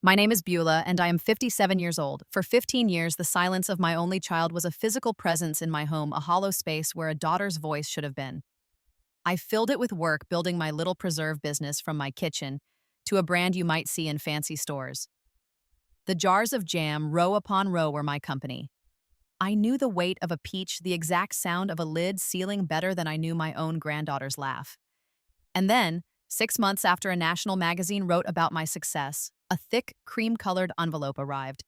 My name is Beulah, and I am 57 years old. For 15 years, the silence of my only child was a physical presence in my home, a hollow space where a daughter's voice should have been. I filled it with work building my little preserve business from my kitchen to a brand you might see in fancy stores. The jars of jam, row upon row, were my company. I knew the weight of a peach, the exact sound of a lid sealing better than I knew my own granddaughter's laugh. And then, 6 months after a national magazine wrote about my success, a thick, cream-colored envelope arrived.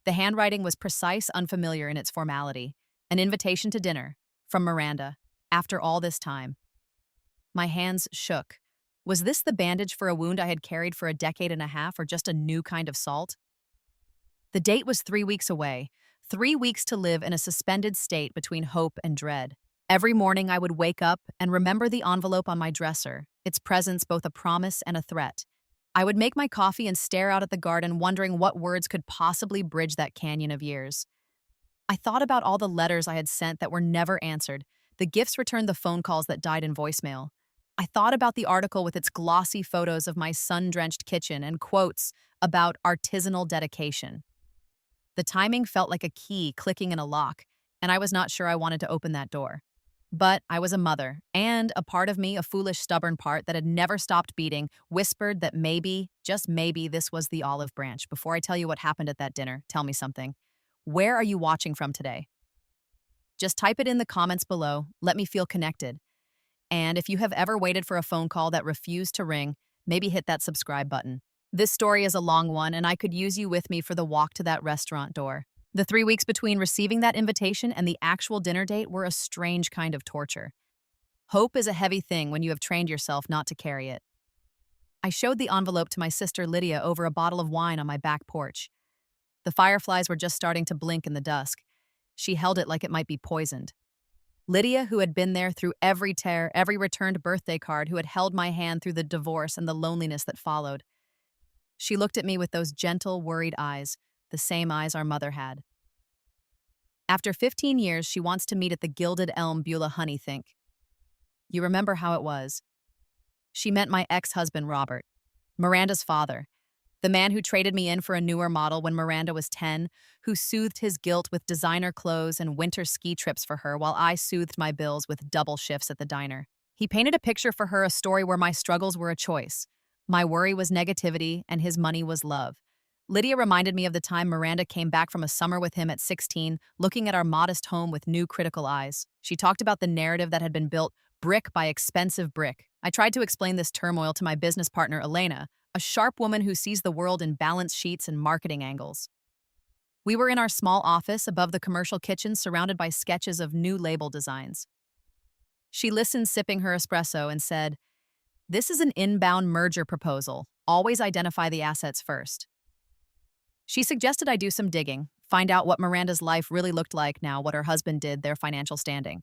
The handwriting was precise, unfamiliar in its formality. An invitation to dinner, from Miranda, after all this time. My hands shook. Was this the bandage for a wound I had carried for a decade and a half, or just a new kind of salt? The date was 3 weeks away, 3 weeks to live in a suspended state between hope and dread. Every morning I would wake up and remember the envelope on my dresser, its presence both a promise and a threat. I would make my coffee and stare out at the garden, wondering what words could possibly bridge that canyon of years. I thought about all the letters I had sent that were never answered, the gifts returned, the phone calls that died in voicemail. I thought about the article with its glossy photos of my sun-drenched kitchen and quotes about artisanal dedication. The timing felt like a key clicking in a lock, and I was not sure I wanted to open that door. But I was a mother, and a part of me, a foolish, stubborn part that had never stopped beating, whispered that maybe, just maybe, this was the olive branch. Before I tell you what happened at that dinner, tell me something. Where are you watching from today? Just type it in the comments below. Let me feel connected. And if you have ever waited for a phone call that refused to ring, maybe hit that subscribe button. This story is a long one, and I could use you with me for the walk to that restaurant door. The 3 weeks between receiving that invitation and the actual dinner date were a strange kind of torture. Hope is a heavy thing when you have trained yourself not to carry it. I showed the envelope to my sister Lydia over a bottle of wine on my back porch. The fireflies were just starting to blink in the dusk. She held it like it might be poisoned. Lydia, who had been there through every tear, every returned birthday card, who had held my hand through the divorce and the loneliness that followed. She looked at me with those gentle, worried eyes, the same eyes our mother had. After 15 years, she wants to meet at the Gilded Elm. Beulah, honey, think. You remember how it was. She meant my ex-husband, Robert, Miranda's father, the man who traded me in for a newer model when Miranda was 10, who soothed his guilt with designer clothes and winter ski trips for her while I soothed my bills with double shifts at the diner. He painted a picture for her, a story where my struggles were a choice. My worry was negativity, and his money was love. Lydia reminded me of the time Miranda came back from a summer with him at 16, looking at our modest home with new critical eyes. She talked about the narrative that had been built brick by expensive brick. I tried to explain this turmoil to my business partner, Elena, a sharp woman who sees the world in balance sheets and marketing angles. We were in our small office above the commercial kitchen, surrounded by sketches of new label designs. She listened, sipping her espresso, and said, "This is an inbound merger proposal. Always identify the assets first." She suggested I do some digging, find out what Miranda's life really looked like now, what her husband did, their financial standing.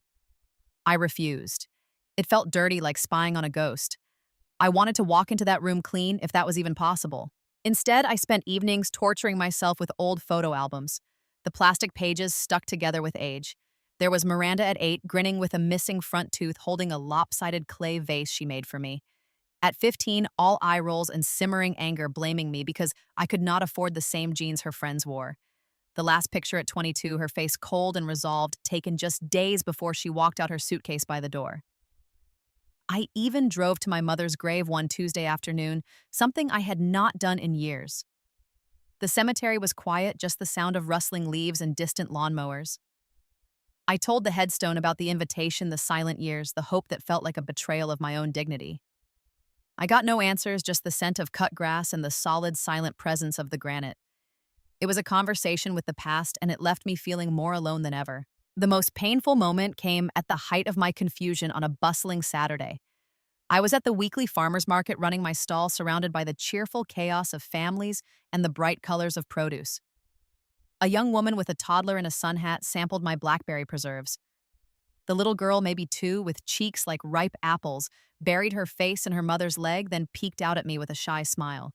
I refused. It felt dirty, like spying on a ghost. I wanted to walk into that room clean, if that was even possible. Instead, I spent evenings torturing myself with old photo albums, the plastic pages stuck together with age. There was Miranda at 8, grinning with a missing front tooth, holding a lopsided clay vase she made for me. At 15, all eye rolls and simmering anger, blaming me because I could not afford the same jeans her friends wore. The last picture at 22, her face cold and resolved, taken just days before she walked out her suitcase by the door. I even drove to my mother's grave one Tuesday afternoon, something I had not done in years. The cemetery was quiet, just the sound of rustling leaves and distant lawnmowers. I told the headstone about the invitation, the silent years, the hope that felt like a betrayal of my own dignity. I got no answers, just the scent of cut grass and the solid, silent presence of the granite. It was a conversation with the past, and it left me feeling more alone than ever. The most painful moment came at the height of my confusion on a bustling Saturday. I was at the weekly farmers market, running my stall, surrounded by the cheerful chaos of families and the bright colors of produce. A young woman with a toddler in a sun hat sampled my blackberry preserves. The little girl, maybe 2, with cheeks like ripe apples, buried her face in her mother's leg, then peeked out at me with a shy smile.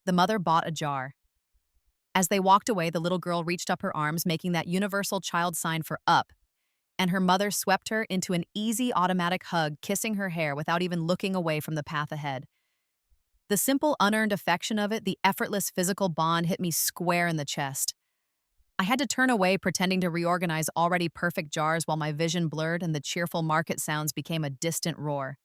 The mother bought a jar. As they walked away, the little girl reached up her arms, making that universal child sign for up, and her mother swept her into an easy automatic hug, kissing her hair without even looking away from the path ahead. The simple, unearned affection of it, the effortless physical bond, hit me square in the chest. I had to turn away, pretending to reorganize already perfect jars while my vision blurred and the cheerful market sounds became a distant roar.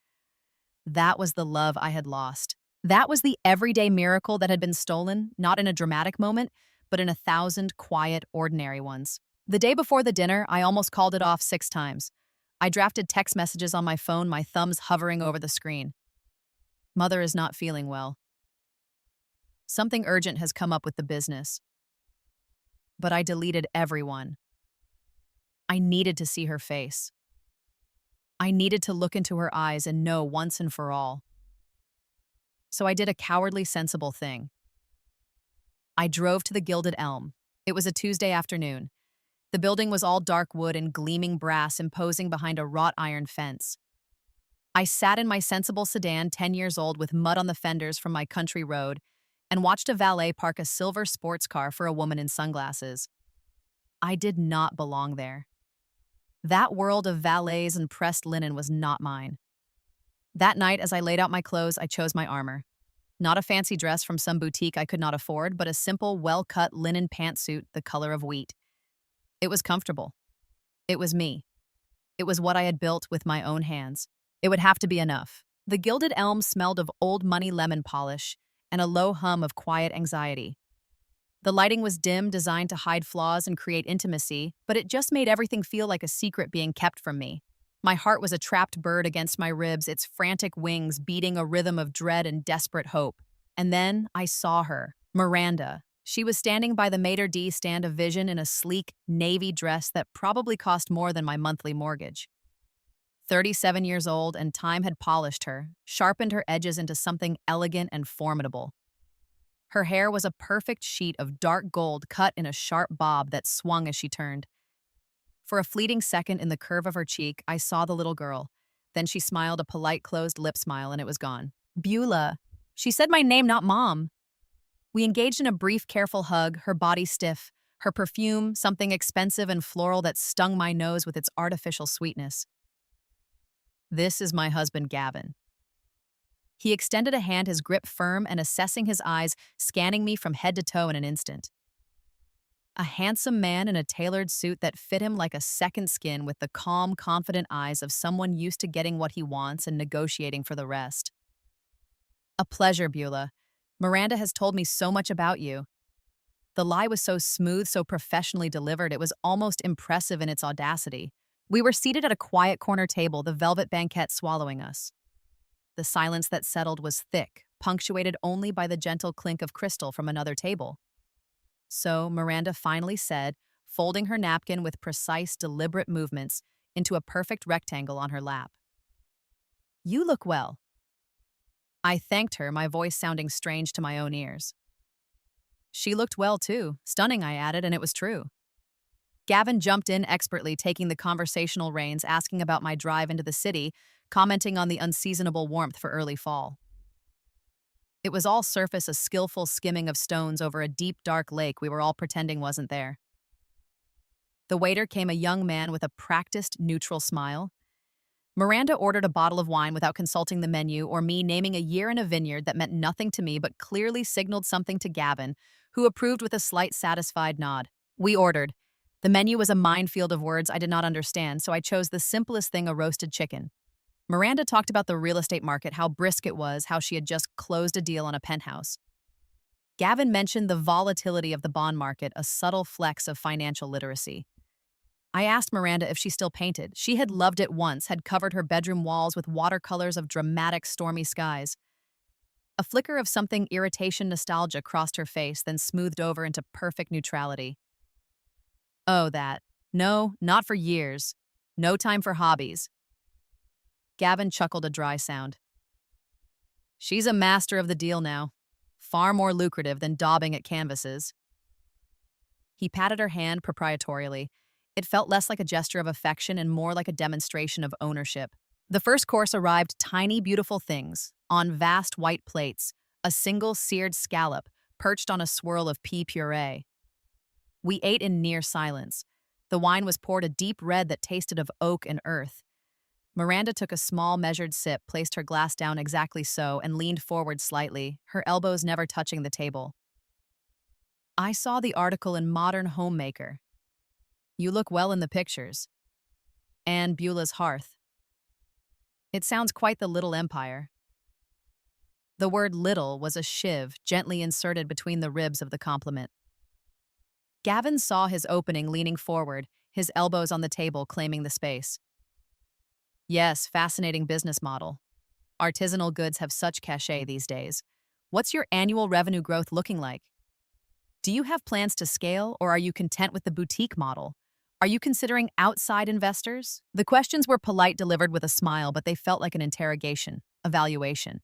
That was the love I had lost. That was the everyday miracle that had been stolen, not in a dramatic moment, but in a thousand quiet, ordinary ones. The day before the dinner, I almost called it off 6 times. I drafted text messages on my phone, my thumbs hovering over the screen. Mother is not feeling well. Something urgent has come up with the business. But I deleted everyone. I needed to see her face. I needed to look into her eyes and know once and for all. So I did a cowardly, sensible thing. I drove to the Gilded Elm. It was a Tuesday afternoon. The building was all dark wood and gleaming brass imposing behind a wrought iron fence. I sat in my sensible sedan, 10 years old, with mud on the fenders from my country road, and watched a valet park a silver sports car for a woman in sunglasses. I did not belong there. That world of valets and pressed linen was not mine. That night, as I laid out my clothes, I chose my armor. Not a fancy dress from some boutique I could not afford, but a simple, well-cut linen pantsuit the color of wheat. It was comfortable. It was me. It was what I had built with my own hands. It would have to be enough. The Gilded Elm smelled of old money lemon polish and a low hum of quiet anxiety. The lighting was dim, designed to hide flaws and create intimacy, but it just made everything feel like a secret being kept from me. My heart was a trapped bird against my ribs, its frantic wings beating a rhythm of dread and desperate hope. And then I saw her, Miranda. She was standing by the maitre d' stand of Vision in a sleek, navy dress that probably cost more than my monthly mortgage. 37 years old, and time had polished her, sharpened her edges into something elegant and formidable. Her hair was a perfect sheet of dark gold cut in a sharp bob that swung as she turned. For a fleeting second in the curve of her cheek, I saw the little girl. Then she smiled a polite closed lip smile and it was gone. Beulah. She said my name, not Mom. We engaged in a brief, careful hug, her body stiff, her perfume something expensive and floral that stung my nose with its artificial sweetness. This is my husband, Gavin. He extended a hand, his grip firm and assessing his eyes, scanning me from head to toe in an instant. A handsome man in a tailored suit that fit him like a second skin, with the calm, confident eyes of someone used to getting what he wants and negotiating for the rest. A pleasure, Beulah. Miranda has told me so much about you. The lie was so smooth, so professionally delivered, it was almost impressive in its audacity. We were seated at a quiet corner table, the velvet banquette swallowing us. The silence that settled was thick, punctuated only by the gentle clink of crystal from another table. So Miranda finally said, folding her napkin with precise, deliberate movements into a perfect rectangle on her lap. You look well. I thanked her, my voice sounding strange to my own ears. She looked well too, stunning, I added, and it was true. Gavin jumped in expertly, taking the conversational reins, asking about my drive into the city, commenting on the unseasonable warmth for early fall. It was all surface, a skillful skimming of stones over a deep, dark lake we were all pretending wasn't there. The waiter came, a young man with a practiced, neutral smile. Miranda ordered a bottle of wine without consulting the menu or me naming a year in a vineyard that meant nothing to me but clearly signaled something to Gavin, who approved with a slight satisfied nod. We ordered. The menu was a minefield of words I did not understand, so I chose the simplest thing, a roasted chicken. Miranda talked about the real estate market, how brisk it was, how she had just closed a deal on a penthouse. Gavin mentioned the volatility of the bond market, a subtle flex of financial literacy. I asked Miranda if she still painted. She had loved it once, had covered her bedroom walls with watercolors of dramatic, stormy skies. A flicker of something irritation, nostalgia crossed her face, then smoothed over into perfect neutrality. Oh, that. No, not for years. No time for hobbies. Gavin chuckled a dry sound. She's a master of the deal now. Far more lucrative than daubing at canvases. He patted her hand proprietorially. It felt less like a gesture of affection and more like a demonstration of ownership. The first course arrived, tiny, beautiful things, on vast white plates, a single seared scallop perched on a swirl of pea puree. We ate in near silence. The wine was poured a deep red that tasted of oak and earth. Miranda took a small, measured sip, placed her glass down exactly so, and leaned forward slightly, her elbows never touching the table. I saw the article in Modern Homemaker. You look well in the pictures. Anne Beulah's Hearth. It sounds quite the little empire. The word little was a shiv gently inserted between the ribs of the compliment. Gavin saw his opening leaning forward, his elbows on the table claiming the space. Yes, fascinating business model. Artisanal goods have such cachet these days. What's your annual revenue growth looking like? Do you have plans to scale, or are you content with the boutique model? Are you considering outside investors? The questions were polite, delivered with a smile, but they felt like an interrogation, evaluation.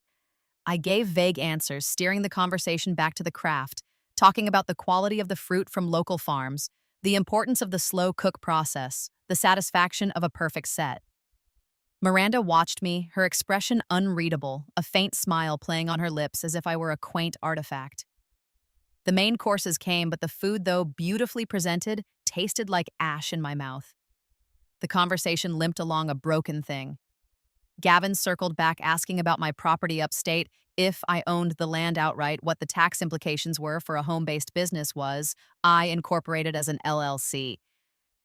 I gave vague answers, steering the conversation back to the craft, talking about the quality of the fruit from local farms, the importance of the slow cook process, the satisfaction of a perfect set. Miranda watched me, her expression unreadable, a faint smile playing on her lips as if I were a quaint artifact. The main courses came, but the food, though beautifully presented, tasted like ash in my mouth. The conversation limped along a broken thing. Gavin circled back, asking about my property upstate, if I owned the land outright, what the tax implications were for a home-based business was I incorporated as an LLC.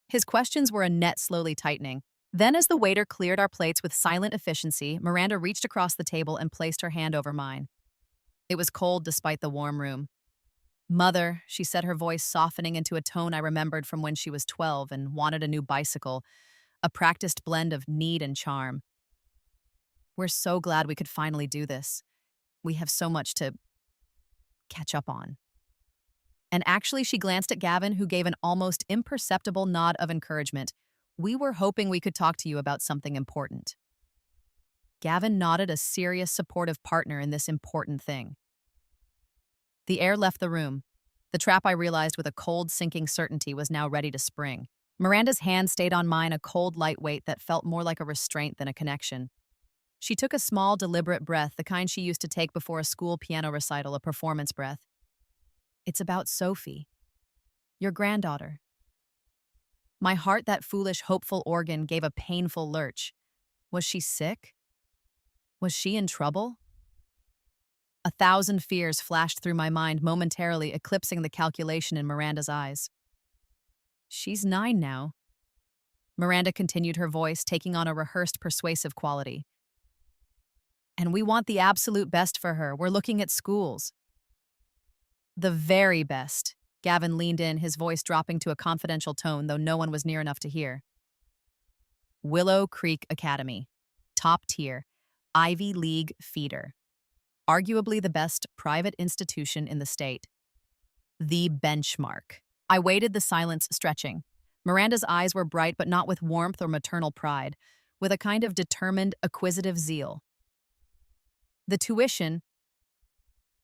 His questions were a net slowly tightening. Then, as the waiter cleared our plates with silent efficiency, Miranda reached across the table and placed her hand over mine. It was cold despite the warm room. Mother, she said, her voice softening into a tone I remembered from when she was 12 and wanted a new bicycle, a practiced blend of need and charm. We're so glad we could finally do this. We have so much to catch up on. And actually, she glanced at Gavin, who gave an almost imperceptible nod of encouragement. We were hoping we could talk to you about something important. Gavin nodded, a serious, supportive partner in this important thing. The air left the room. The trap, I realized with a cold, sinking certainty, was now ready to spring. Miranda's hand stayed on mine, a cold, light weight that felt more like a restraint than a connection. She took a small, deliberate breath, the kind she used to take before a school piano recital, a performance breath. It's about Sophie, your granddaughter. My heart, that foolish, hopeful organ, gave a painful lurch. Was she sick? Was she in trouble? 1,000 fears flashed through my mind, momentarily eclipsing the calculation in Miranda's eyes. She's 9 now. Miranda continued, her voice taking on a rehearsed, persuasive quality. And we want the absolute best for her. We're looking at schools. The very best. Gavin leaned in, his voice dropping to a confidential tone, though no one was near enough to hear. Willow Creek Academy. Top tier. Ivy League feeder. Arguably the best private institution in the state. The benchmark. I waited, the silence stretching. Miranda's eyes were bright, but not with warmth or maternal pride, with a kind of determined, acquisitive zeal. The tuition,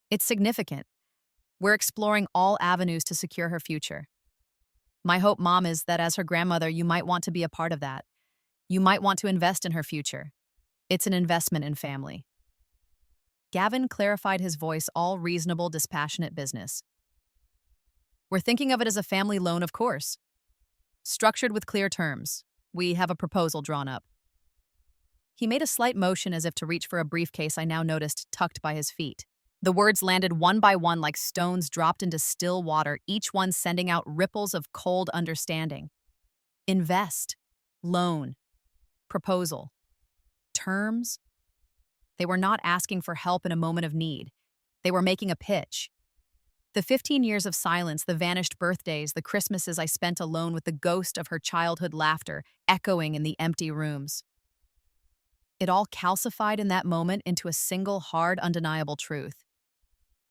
it's significant. We're exploring all avenues to secure her future. My hope, Mom, is that as her grandmother, you might want to be a part of that. You might want to invest in her future. It's an investment in family. Gavin clarified, his voice all reasonable, dispassionate business. We're thinking of it as a family loan, of course. Structured with clear terms. We have a proposal drawn up. He made a slight motion as if to reach for a briefcase I now noticed tucked by his feet. The words landed one by one like stones dropped into still water, each one sending out ripples of cold understanding. Invest. Loan. Proposal. Terms. They were not asking for help in a moment of need. They were making a pitch. The 15 years of silence, the vanished birthdays, the Christmases I spent alone with the ghost of her childhood laughter echoing in the empty rooms. It all calcified in that moment into a single, hard, undeniable truth.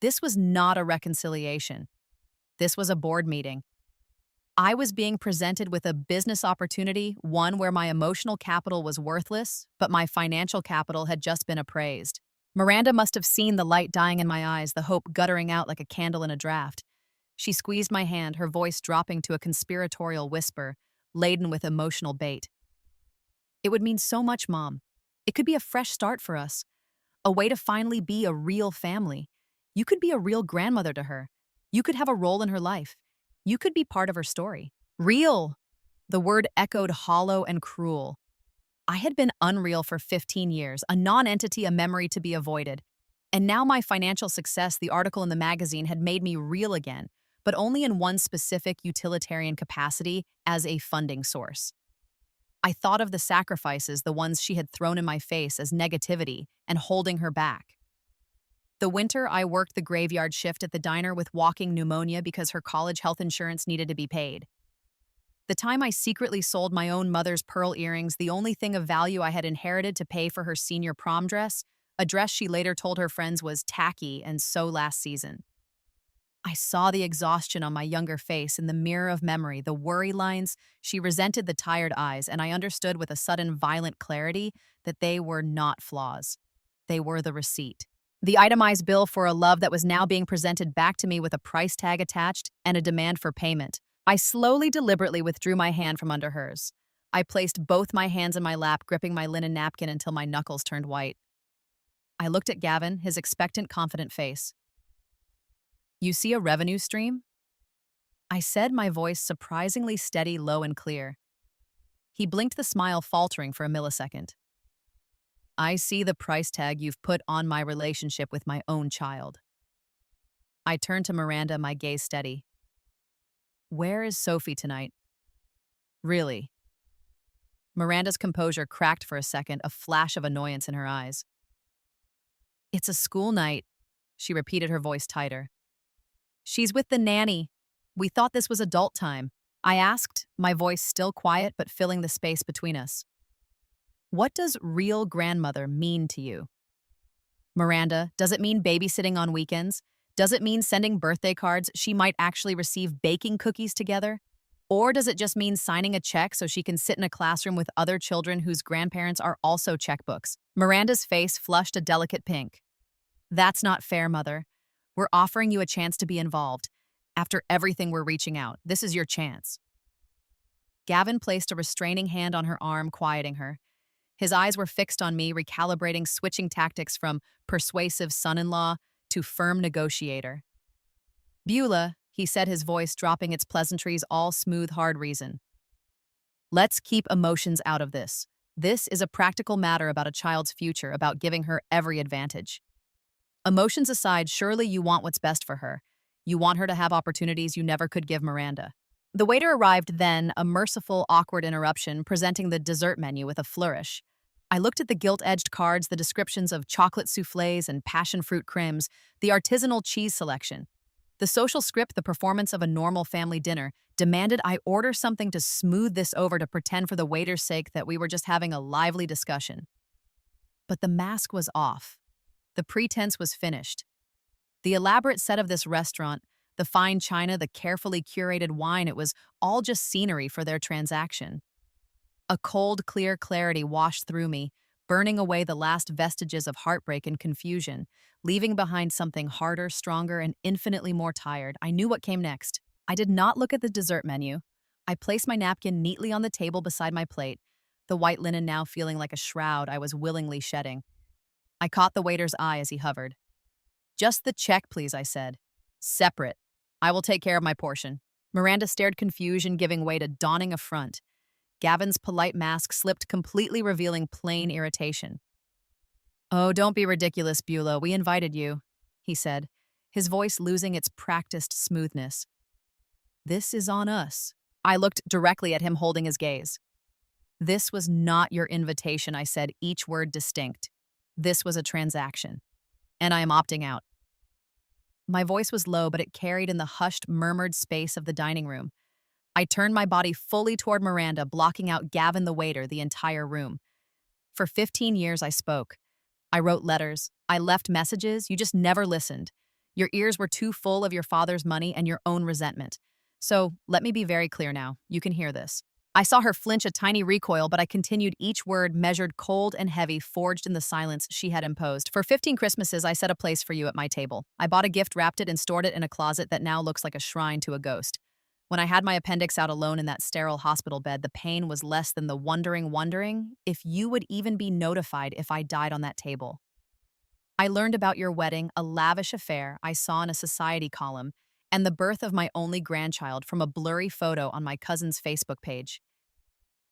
This was not a reconciliation. This was a board meeting. I was being presented with a business opportunity, one where my emotional capital was worthless, but my financial capital had just been appraised. Miranda must have seen the light dying in my eyes, the hope guttering out like a candle in a draft. She squeezed my hand, her voice dropping to a conspiratorial whisper, laden with emotional bait. It would mean so much, Mom. It could be a fresh start for us, a way to finally be a real family. You could be a real grandmother to her. You could have a role in her life. You could be part of her story. Real! The word echoed hollow and cruel. I had been unreal for 15 years, a non-entity, a memory to be avoided. And now my financial success, the article in the magazine, had made me real again, but only in one specific utilitarian capacity, as a funding source. I thought of the sacrifices, the ones she had thrown in my face, as negativity and holding her back. The winter, I worked the graveyard shift at the diner with walking pneumonia because her college health insurance needed to be paid. The time I secretly sold my own mother's pearl earrings, the only thing of value I had inherited, to pay for her senior prom dress, a dress she later told her friends was tacky and so last season. I saw the exhaustion on my younger face in the mirror of memory, the worry lines. She resented the tired eyes, and I understood with a sudden violent clarity that they were not flaws. They were the receipt. The itemized bill for a love that was now being presented back to me with a price tag attached and a demand for payment. I slowly, deliberately withdrew my hand from under hers. I placed both my hands in my lap, gripping my linen napkin until my knuckles turned white. I looked at Gavin, his expectant, confident face. "You see a revenue stream?" I said, my voice surprisingly steady, low, and clear. He blinked, the smile faltering for a millisecond. "I see the price tag you've put on my relationship with my own child." I turned to Miranda, my gaze steady. "Where is Sophie tonight?" "Really?" Miranda's composure cracked for a second, a flash of annoyance in her eyes. "It's a school night," she repeated, her voice tighter. "She's with the nanny. We thought this was adult time." I asked, my voice still quiet but filling the space between us. "What does real grandmother mean to you?" "Miranda, does it mean babysitting on weekends? Does it mean sending birthday cards she might actually receive, baking cookies together? Or does it just mean signing a check so she can sit in a classroom with other children whose grandparents are also checkbooks?" Miranda's face flushed a delicate pink. "That's not fair, Mother. We're offering you a chance to be involved. After everything, we're reaching out. This is your chance." Gavin placed a restraining hand on her arm, quieting her. His eyes were fixed on me, recalibrating, switching tactics from persuasive son-in-law to firm negotiator. "Beulah," he said, his voice dropping its pleasantries, all smooth, hard reason. "Let's keep emotions out of this. This is a practical matter about a child's future, about giving her every advantage. Emotions aside, surely you want what's best for her. You want her to have opportunities you never could give Miranda." The waiter arrived then, a merciful, awkward interruption, presenting the dessert menu with a flourish. I looked at the gilt-edged cards, the descriptions of chocolate soufflés and passion fruit cremes, the artisanal cheese selection. The social script, the performance of a normal family dinner, demanded I order something to smooth this over, to pretend for the waiter's sake that we were just having a lively discussion. But the mask was off. The pretense was finished. The elaborate set of this restaurant, the fine china, the carefully curated wine, it was all just scenery for their transaction. A cold, clear clarity washed through me, burning away the last vestiges of heartbreak and confusion, leaving behind something harder, stronger, and infinitely more tired. I knew what came next. I did not look at the dessert menu. I placed my napkin neatly on the table beside my plate, the white linen now feeling like a shroud I was willingly shedding. I caught the waiter's eye as he hovered. "Just the check, please," I said. "Separate. I will take care of my portion." Miranda stared, confusion giving way to dawning affront. Gavin's polite mask slipped completely, revealing plain irritation. "Oh, don't be ridiculous, Beulah. We invited you," he said, his voice losing its practiced smoothness. "This is on us." I looked directly at him, holding his gaze. "This was not your invitation," I said, each word distinct. "This was a transaction. And I am opting out." My voice was low, but it carried in the hushed, murmured space of the dining room. I turned my body fully toward Miranda, blocking out Gavin the waiter, the entire room. For 15 years, I spoke. I wrote letters. I left messages. You just never listened. Your ears were too full of your father's money and your own resentment. So let me be very clear now. You can hear this. I saw her flinch a tiny recoil, but I continued, each word measured, cold and heavy, forged in the silence she had imposed. "For 15 Christmases, I set a place for you at my table. I bought a gift, wrapped it, and stored it in a closet that now looks like a shrine to a ghost. When I had my appendix out alone in that sterile hospital bed, the pain was less than the wondering if you would even be notified if I died on that table. I learned about your wedding, a lavish affair I saw in a society column, and the birth of my only grandchild from a blurry photo on my cousin's Facebook page.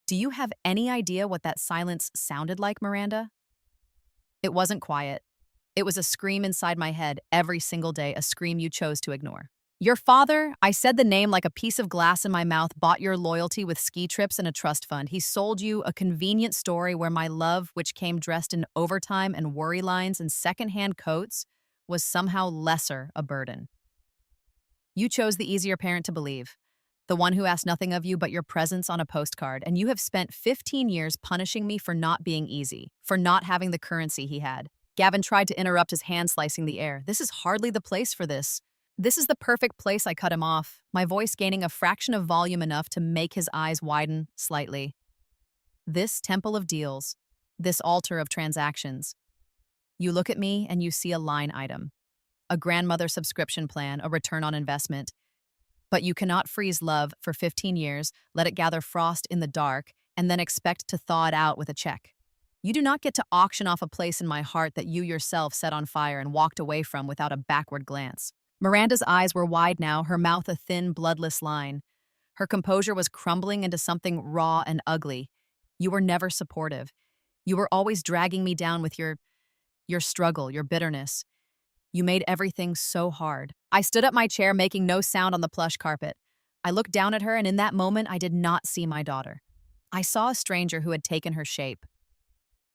Do you have any idea what that silence sounded like, Miranda? It wasn't quiet. It was a scream inside my head every single day, a scream you chose to ignore. Your father, I said the name like a piece of glass in my mouth, bought your loyalty with ski trips and a trust fund. He sold you a convenient story where my love, which came dressed in overtime and worry lines and secondhand coats, was somehow lesser a burden. You chose the easier parent to believe, the one who asked nothing of you but your presence on a postcard, and you have spent 15 years punishing me for not being easy, for not having the currency he had. Gavin tried to interrupt, his hand slicing the air. This is hardly the place for this. This is the perfect place. I cut him off, my voice gaining a fraction of volume enough to make his eyes widen slightly. This temple of deals, this altar of transactions. You look at me and you see a line item, a grandmother subscription plan, a return on investment. But you cannot freeze love for 15 years, let it gather frost in the dark, and then expect to thaw it out with a check. You do not get to auction off a place in my heart that you yourself set on fire and walked away from without a backward glance. Miranda's eyes were wide now, her mouth a thin, bloodless line. Her composure was crumbling into something raw and ugly. You were never supportive. You were always dragging me down with your struggle, your bitterness. You made everything so hard. I stood up my chair, making no sound on the plush carpet. I looked down at her, and in that moment, I did not see my daughter. I saw a stranger who had taken her shape.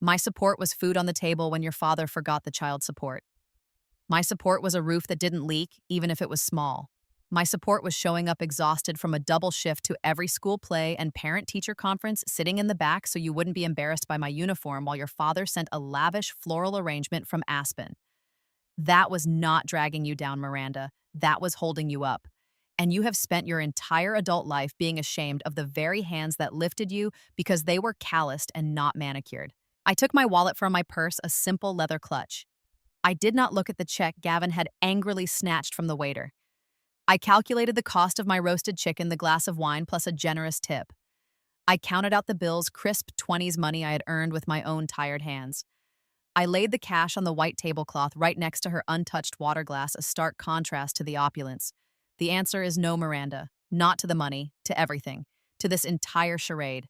My support was food on the table when your father forgot the child support. My support was a roof that didn't leak, even if it was small. My support was showing up exhausted from a double shift to every school play and parent-teacher conference, sitting in the back so you wouldn't be embarrassed by my uniform while your father sent a lavish floral arrangement from Aspen. That was not dragging you down, Miranda. That was holding you up. And you have spent your entire adult life being ashamed of the very hands that lifted you because they were calloused and not manicured. I took my wallet from my purse, a simple leather clutch. I did not look at the check Gavin had angrily snatched from the waiter. I calculated the cost of my roasted chicken, the glass of wine, plus a generous tip. I counted out the bills, crisp 20s money I had earned with my own tired hands. I laid the cash on the white tablecloth right next to her untouched water glass, a stark contrast to the opulence. The answer is no, Miranda. Not to the money, to everything, to this entire charade.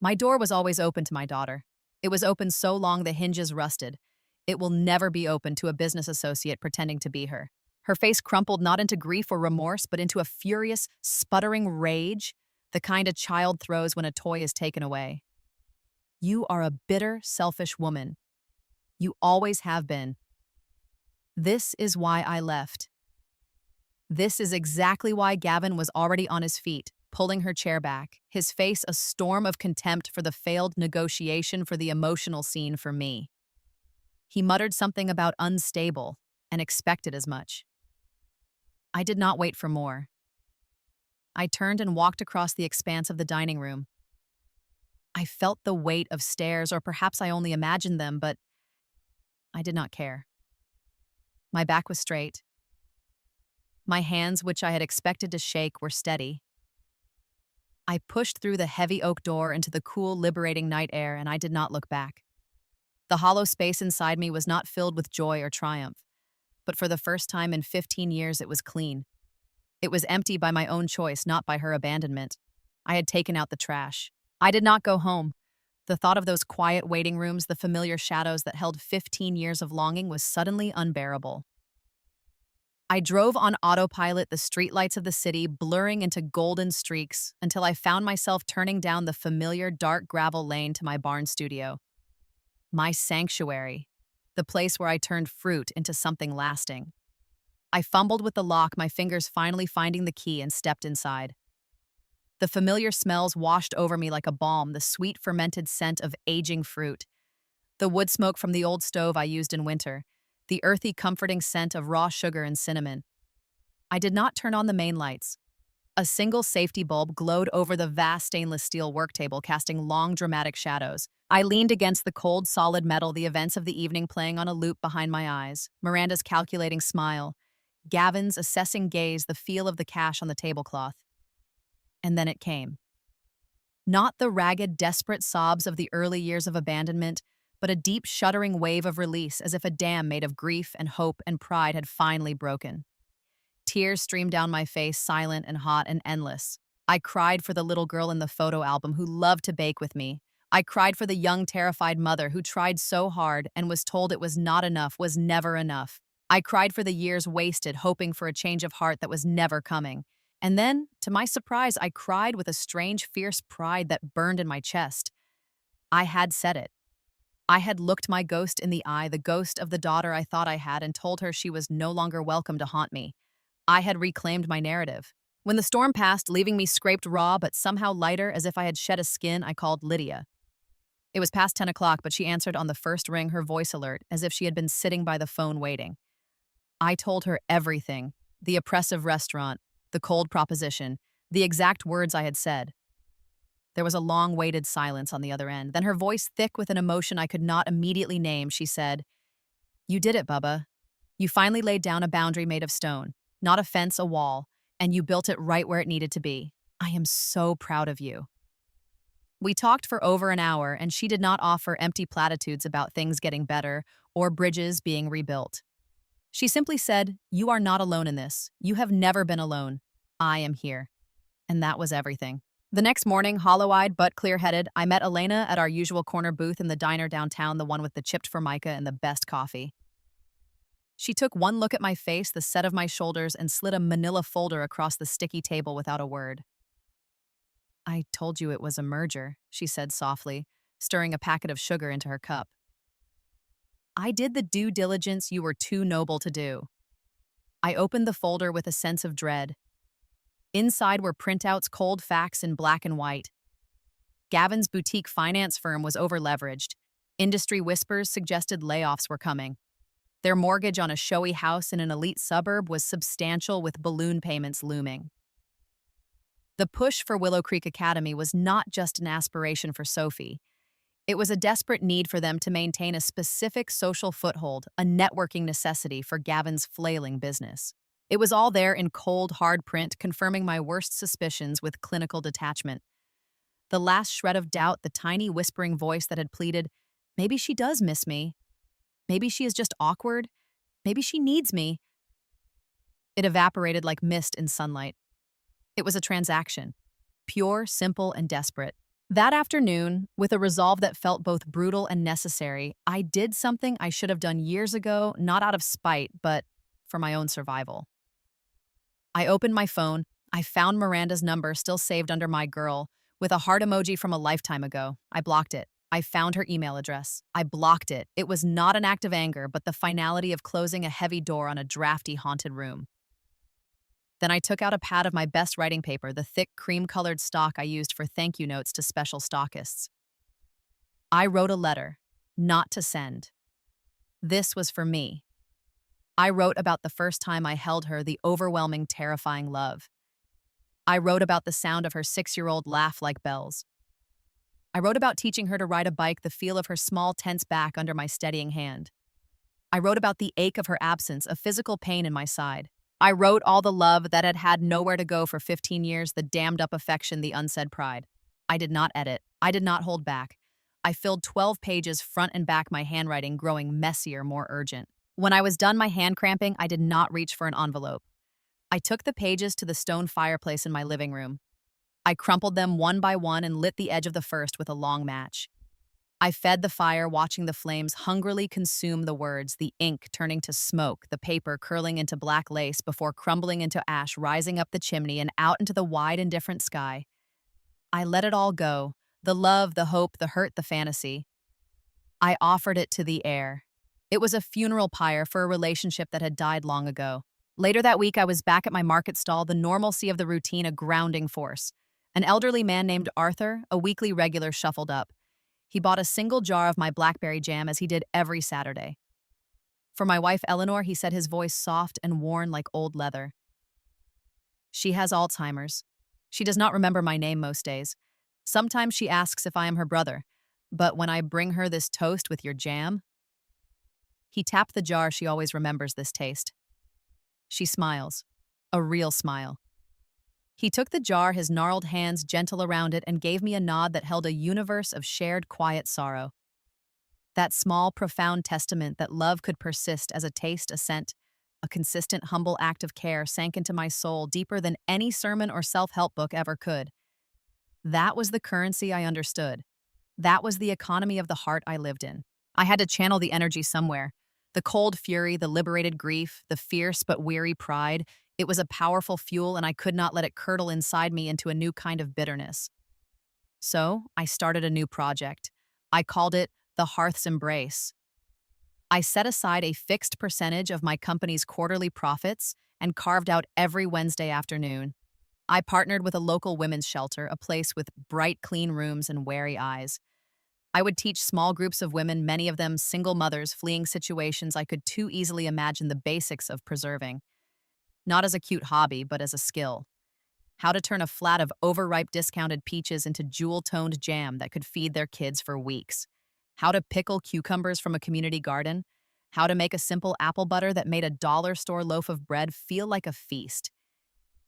My door was always open to my daughter. It was open so long the hinges rusted. It will never be open to a business associate pretending to be her. Her face crumpled not into grief or remorse, but into a furious, sputtering rage, the kind a child throws when a toy is taken away. You are a bitter, selfish woman. You always have been. This is why I left. This is exactly why Gavin was already on his feet, pulling her chair back, his face a storm of contempt for the failed negotiation, for the emotional scene for me. He muttered something about unstable and expected as much. I did not wait for more. I turned and walked across the expanse of the dining room. I felt the weight of stairs, or perhaps I only imagined them, but I did not care. My back was straight. My hands, which I had expected to shake, were steady. I pushed through the heavy oak door into the cool, liberating night air, and I did not look back. The hollow space inside me was not filled with joy or triumph, but for the first time in 15 years it was clean. It was empty by my own choice, not by her abandonment. I had taken out the trash. I did not go home. The thought of those quiet waiting rooms, the familiar shadows that held 15 years of longing, was suddenly unbearable. I drove on autopilot, the streetlights of the city blurring into golden streaks, until I found myself turning down the familiar dark gravel lane to my barn studio. My sanctuary, the place where I turned fruit into something lasting. I fumbled with the lock, my fingers finally finding the key, and stepped inside. The familiar smells washed over me like a balm, the sweet fermented scent of aging fruit, the wood smoke from the old stove I used in winter, the earthy, comforting scent of raw sugar and cinnamon. I did not turn on the main lights. A single safety bulb glowed over the vast stainless steel work table, casting long, dramatic shadows. I leaned against the cold, solid metal, the events of the evening playing on a loop behind my eyes, Miranda's calculating smile, Gavin's assessing gaze, the feel of the cash on the tablecloth. And then it came. Not the ragged, desperate sobs of the early years of abandonment, but a deep, shuddering wave of release, as if a dam made of grief and hope and pride had finally broken. Tears streamed down my face, silent and hot and endless. I cried for the little girl in the photo album who loved to bake with me. I cried for the young, terrified mother who tried so hard and was told it was not enough, was never enough. I cried for the years wasted hoping for a change of heart that was never coming. And then, to my surprise, I cried with a strange, fierce pride that burned in my chest. I had said it. I had looked my ghost in the eye, the ghost of the daughter I thought I had, and told her she was no longer welcome to haunt me. I had reclaimed my narrative. When the storm passed, leaving me scraped raw but somehow lighter as if I had shed a skin, I called Lydia. It was past 10 o'clock, but she answered on the first ring, her voice alert, as if she had been sitting by the phone waiting. I told her everything: the oppressive restaurant, the cold proposition, the exact words I had said. There was a long-waited silence on the other end. Then her voice thick with an emotion I could not immediately name, she said, "You did it, Bubba. You finally laid down a boundary made of stone, not a fence, a wall, and you built it right where it needed to be. I am so proud of you." We talked for over an hour, and she did not offer empty platitudes about things getting better or bridges being rebuilt. She simply said, "You are not alone in this. You have never been alone. I am here." And that was everything. The next morning, hollow-eyed but clear-headed, I met Elena at our usual corner booth in the diner downtown, the one with the chipped formica and the best coffee. She took one look at my face, the set of my shoulders, and slid a manila folder across the sticky table without a word. "I told you it was a merger," she said softly, stirring a packet of sugar into her cup. "I did the due diligence you were too noble to do." I opened the folder with a sense of dread. Inside were printouts, cold facts in black and white. Gavin's boutique finance firm was overleveraged. Industry whispers suggested layoffs were coming. Their mortgage on a showy house in an elite suburb was substantial, with balloon payments looming. The push for Willow Creek Academy was not just an aspiration for Sophie. It was a desperate need for them to maintain a specific social foothold, a networking necessity for Gavin's flailing business. It was all there in cold, hard print, confirming my worst suspicions with clinical detachment. The last shred of doubt, the tiny whispering voice that had pleaded, "Maybe she does miss me. Maybe she is just awkward. Maybe she needs me." It evaporated like mist in sunlight. It was a transaction. Pure, simple, and desperate. That afternoon, with a resolve that felt both brutal and necessary, I did something I should have done years ago, not out of spite, but for my own survival. I opened my phone. I found Miranda's number still saved under My Girl, with a heart emoji from a lifetime ago. I blocked it. I found her email address. I blocked it. It was not an act of anger, but the finality of closing a heavy door on a drafty, haunted room. Then I took out a pad of my best writing paper, the thick, cream-colored stock I used for thank you notes to special stockists. I wrote a letter, not to send. This was for me. I wrote about the first time I held her, the overwhelming, terrifying love. I wrote about the sound of her 6-year-old laugh like bells. I wrote about teaching her to ride a bike, the feel of her small, tense back under my steadying hand. I wrote about the ache of her absence, a physical pain in my side. I wrote all the love that had had nowhere to go for 15 years, the dammed-up affection, the unsaid pride. I did not edit. I did not hold back. I filled 12 pages front and back, my handwriting growing messier, more urgent. When I was done, my hand cramping, I did not reach for an envelope. I took the pages to the stone fireplace in my living room. I crumpled them one by one and lit the edge of the first with a long match. I fed the fire, watching the flames hungrily consume the words, the ink turning to smoke, the paper curling into black lace before crumbling into ash, rising up the chimney and out into the wide, indifferent sky. I let it all go, the love, the hope, the hurt, the fantasy. I offered it to the air. It was a funeral pyre for a relationship that had died long ago. Later that week, I was back at my market stall, the normalcy of the routine a grounding force. An elderly man named Arthur, a weekly regular, shuffled up. He bought a single jar of my blackberry jam, as he did every Saturday. For my wife Eleanor, he said, his voice soft and worn like old leather. "She has Alzheimer's. She does not remember my name most days. Sometimes she asks if I am her brother, but when I bring her this toast with your jam..." He tapped the jar. "She always remembers this taste. She smiles. A real smile." He took the jar, his gnarled hands gentle around it, and gave me a nod that held a universe of shared, quiet sorrow. That small, profound testament that love could persist as a taste, a scent, a consistent, humble act of care, sank into my soul deeper than any sermon or self-help book ever could. That was the currency I understood. That was the economy of the heart I lived in. I had to channel the energy somewhere. The cold fury, the liberated grief, the fierce but weary pride. It was a powerful fuel, and I could not let it curdle inside me into a new kind of bitterness. So, I started a new project. I called it the Hearth's Embrace. I set aside a fixed percentage of my company's quarterly profits and carved out every Wednesday afternoon. I partnered with a local women's shelter, a place with bright, clean rooms and wary eyes. I would teach small groups of women, many of them single mothers fleeing situations I could too easily imagine, the basics of preserving. Not as a cute hobby, but as a skill. How to turn a flat of overripe discounted peaches into jewel-toned jam that could feed their kids for weeks. How to pickle cucumbers from a community garden. How to make a simple apple butter that made a dollar store loaf of bread feel like a feast.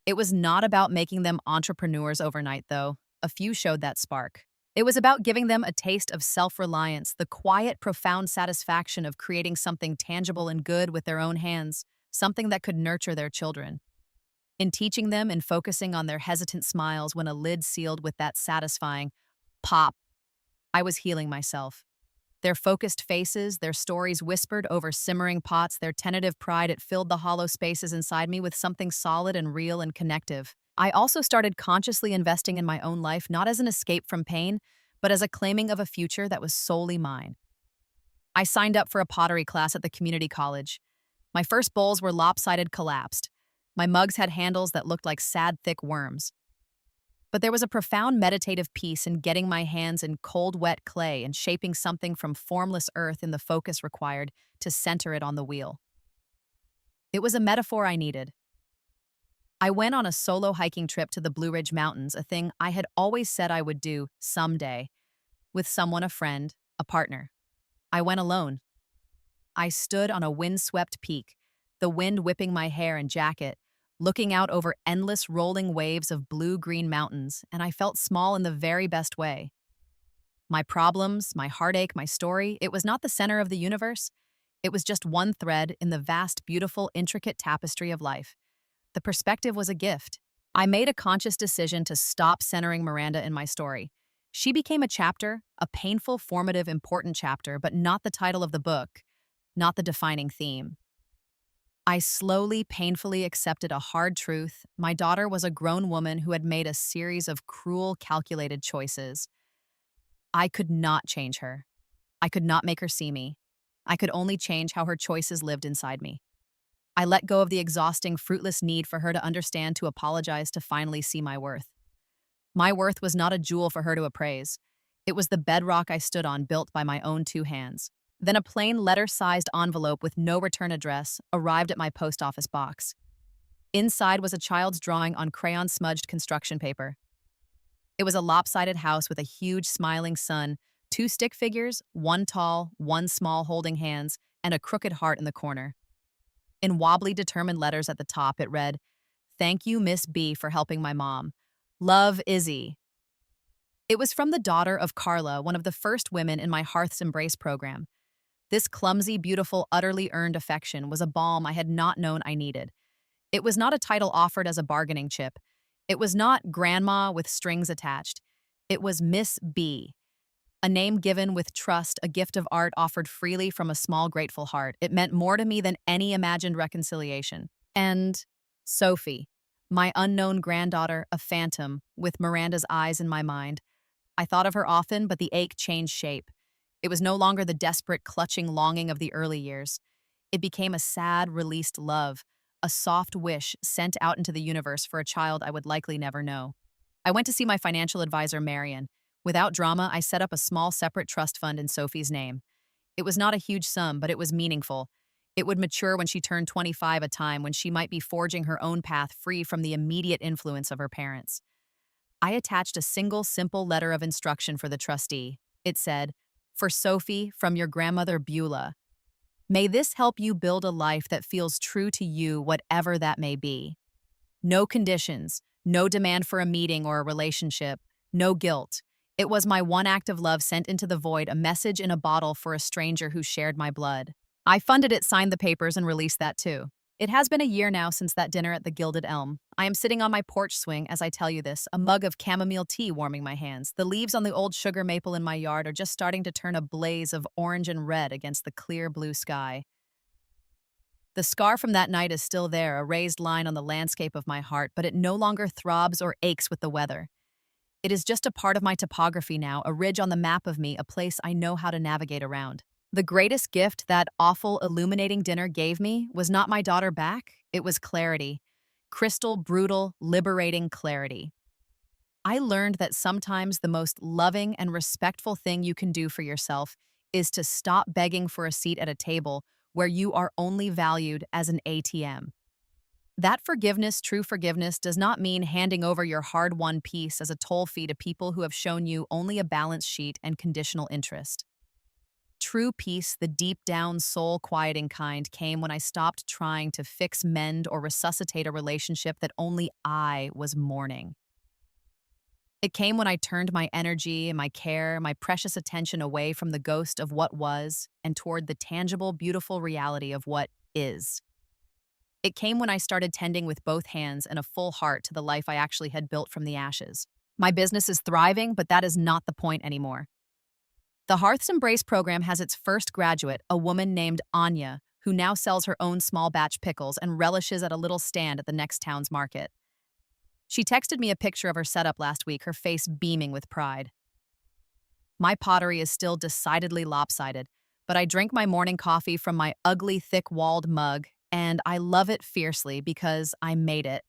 It was not about making them entrepreneurs overnight, though. A few showed that spark. It was about giving them a taste of self-reliance, the quiet, profound satisfaction of creating something tangible and good with their own hands, something that could nurture their children. In teaching them and focusing on their hesitant smiles when a lid sealed with that satisfying pop, I was healing myself. Their focused faces, their stories whispered over simmering pots, their tentative pride, it filled the hollow spaces inside me with something solid and real and connective. I also started consciously investing in my own life, not as an escape from pain, but as a claiming of a future that was solely mine. I signed up for a pottery class at the community college. My first bowls were lopsided, collapsed. My mugs had handles that looked like sad, thick worms. But there was a profound meditative peace in getting my hands in cold, wet clay and shaping something from formless earth in the focus required to center it on the wheel. It was a metaphor I needed. I went on a solo hiking trip to the Blue Ridge Mountains, a thing I had always said I would do someday, with someone, a friend, a partner. I went alone. I stood on a wind-swept peak, the wind whipping my hair and jacket, looking out over endless rolling waves of blue-green mountains, and I felt small in the very best way. My problems, my heartache, my story, it was not the center of the universe. It was just one thread in the vast, beautiful, intricate tapestry of life. The perspective was a gift. I made a conscious decision to stop centering Miranda in my story. She became a chapter, a painful, formative, important chapter, but not the title of the book, not the defining theme. I slowly, painfully accepted a hard truth. My daughter was a grown woman who had made a series of cruel, calculated choices. I could not change her. I could not make her see me. I could only change how her choices lived inside me. I let go of the exhausting, fruitless need for her to understand, to apologize, to finally see my worth. My worth was not a jewel for her to appraise. It was the bedrock I stood on, built by my own two hands. Then a plain letter-sized envelope with no return address arrived at my post office box. Inside was a child's drawing on crayon-smudged construction paper. It was a lopsided house with a huge smiling sun, two stick figures, one tall, one small, holding hands, and a crooked heart in the corner. In wobbly, determined letters at the top, it read, "Thank you, Miss B, for helping my mom. Love, Izzy." It was from the daughter of Carla, one of the first women in my Hearth's Embrace program. This clumsy, beautiful, utterly earned affection was a balm I had not known I needed. It was not a title offered as a bargaining chip. It was not Grandma with strings attached. It was Miss B, a name given with trust, a gift of art offered freely from a small, grateful heart. It meant more to me than any imagined reconciliation. And Sophie, my unknown granddaughter, a phantom, with Miranda's eyes in my mind. I thought of her often, but the ache changed shape. It was no longer the desperate, clutching longing of the early years. It became a sad, released love, a soft wish sent out into the universe for a child I would likely never know. I went to see my financial advisor, Marion. Without drama, I set up a small, separate trust fund in Sophie's name. It was not a huge sum, but it was meaningful. It would mature when she turned 25, a time when she might be forging her own path free from the immediate influence of her parents. I attached a single, simple letter of instruction for the trustee. It said, "For Sophie, from your grandmother Beulah. May this help you build a life that feels true to you, whatever that may be. No conditions, no demand for a meeting or a relationship, no guilt. It was my one act of love sent into the void, a message in a bottle for a stranger who shared my blood." I funded it, signed the papers, and released that too. It has been a year now since that dinner at the Gilded Elm. I am sitting on my porch swing as I tell you this, a mug of chamomile tea warming my hands. The leaves on the old sugar maple in my yard are just starting to turn a blaze of orange and red against the clear blue sky. The scar from that night is still there, a raised line on the landscape of my heart, but it no longer throbs or aches with the weather. It is just a part of my topography now, a ridge on the map of me, a place I know how to navigate around. The greatest gift that awful, illuminating dinner gave me was not my daughter back, it was clarity. Crystal, brutal, liberating clarity. I learned that sometimes the most loving and respectful thing you can do for yourself is to stop begging for a seat at a table where you are only valued as an ATM. That forgiveness, true forgiveness, does not mean handing over your hard-won peace as a toll fee to people who have shown you only a balance sheet and conditional interest. True peace, the deep down, soul quieting kind, came when I stopped trying to fix, mend, or resuscitate a relationship that only I was mourning. It came when I turned my energy and my care, my precious attention away from the ghost of what was and toward the tangible, beautiful reality of what is. It came when I started tending with both hands and a full heart to the life I actually had built from the ashes. My business is thriving, but that is not the point anymore. The Hearth's Embrace program has its first graduate, a woman named Anya, who now sells her own small batch pickles and relishes at a little stand at the next town's market. She texted me a picture of her setup last week, her face beaming with pride. My pottery is still decidedly lopsided, but I drink my morning coffee from my ugly, thick-walled mug, and I love it fiercely because I made it.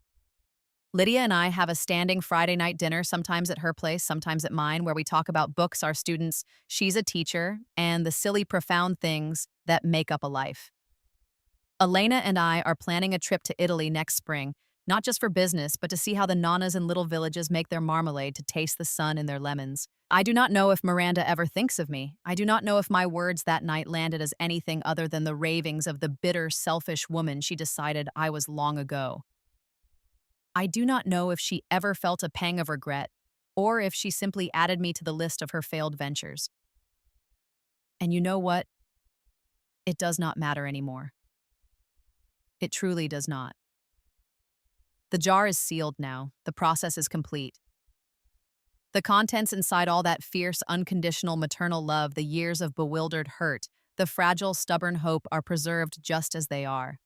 Lydia and I have a standing Friday night dinner, sometimes at her place, sometimes at mine, where we talk about books, our students, she's a teacher, and the silly, profound things that make up a life. Elena and I are planning a trip to Italy next spring, not just for business, but to see how the nonnas in little villages make their marmalade to taste the sun in their lemons. I do not know if Miranda ever thinks of me. I do not know if my words that night landed as anything other than the ravings of the bitter, selfish woman she decided I was long ago. I do not know if she ever felt a pang of regret, or if she simply added me to the list of her failed ventures. And you know what? It does not matter anymore. It truly does not. The jar is sealed now. The process is complete. The contents inside all that fierce, unconditional maternal love, the years of bewildered hurt, the fragile, stubborn hope are preserved just as they are.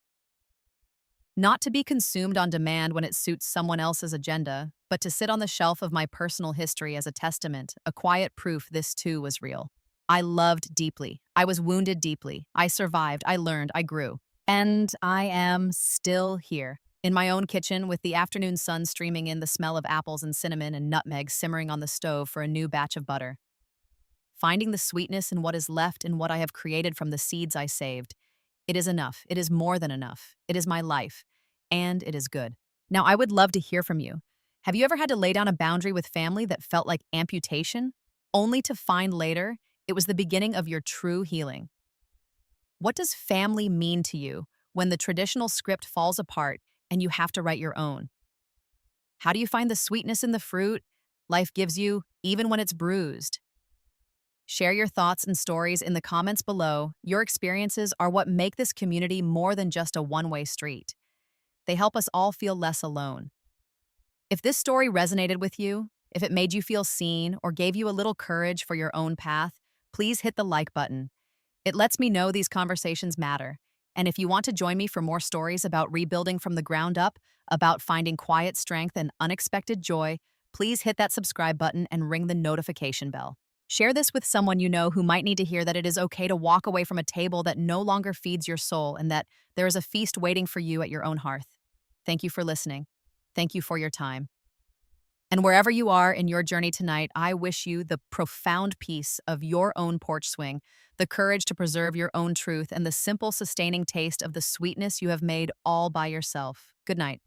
Not to be consumed on demand when it suits someone else's agenda, but to sit on the shelf of my personal history as a testament, a quiet proof this too was real. I loved deeply. I was wounded deeply. I survived. I learned. I grew. And I am still here. In my own kitchen, with the afternoon sun streaming in, the smell of apples and cinnamon and nutmeg simmering on the stove for a new batch of butter. Finding the sweetness in what is left in what I have created from the seeds I saved. It is enough. It is more than enough. It is my life. And it is good. Now, I would love to hear from you. Have you ever had to lay down a boundary with family that felt like amputation, only to find later it was the beginning of your true healing? What does family mean to you when the traditional script falls apart and you have to write your own? How do you find the sweetness in the fruit life gives you, even when it's bruised? Share your thoughts and stories in the comments below. Your experiences are what make this community more than just a one-way street. They help us all feel less alone. If this story resonated with you, if it made you feel seen or gave you a little courage for your own path, please hit the like button. It lets me know these conversations matter. And if you want to join me for more stories about rebuilding from the ground up, about finding quiet strength and unexpected joy, please hit that subscribe button and ring the notification bell. Share this with someone you know who might need to hear that it is okay to walk away from a table that no longer feeds your soul and that there is a feast waiting for you at your own hearth. Thank you for listening. Thank you for your time. And wherever you are in your journey tonight, I wish you the profound peace of your own porch swing, the courage to preserve your own truth, and the simple, sustaining taste of the sweetness you have made all by yourself. Good night.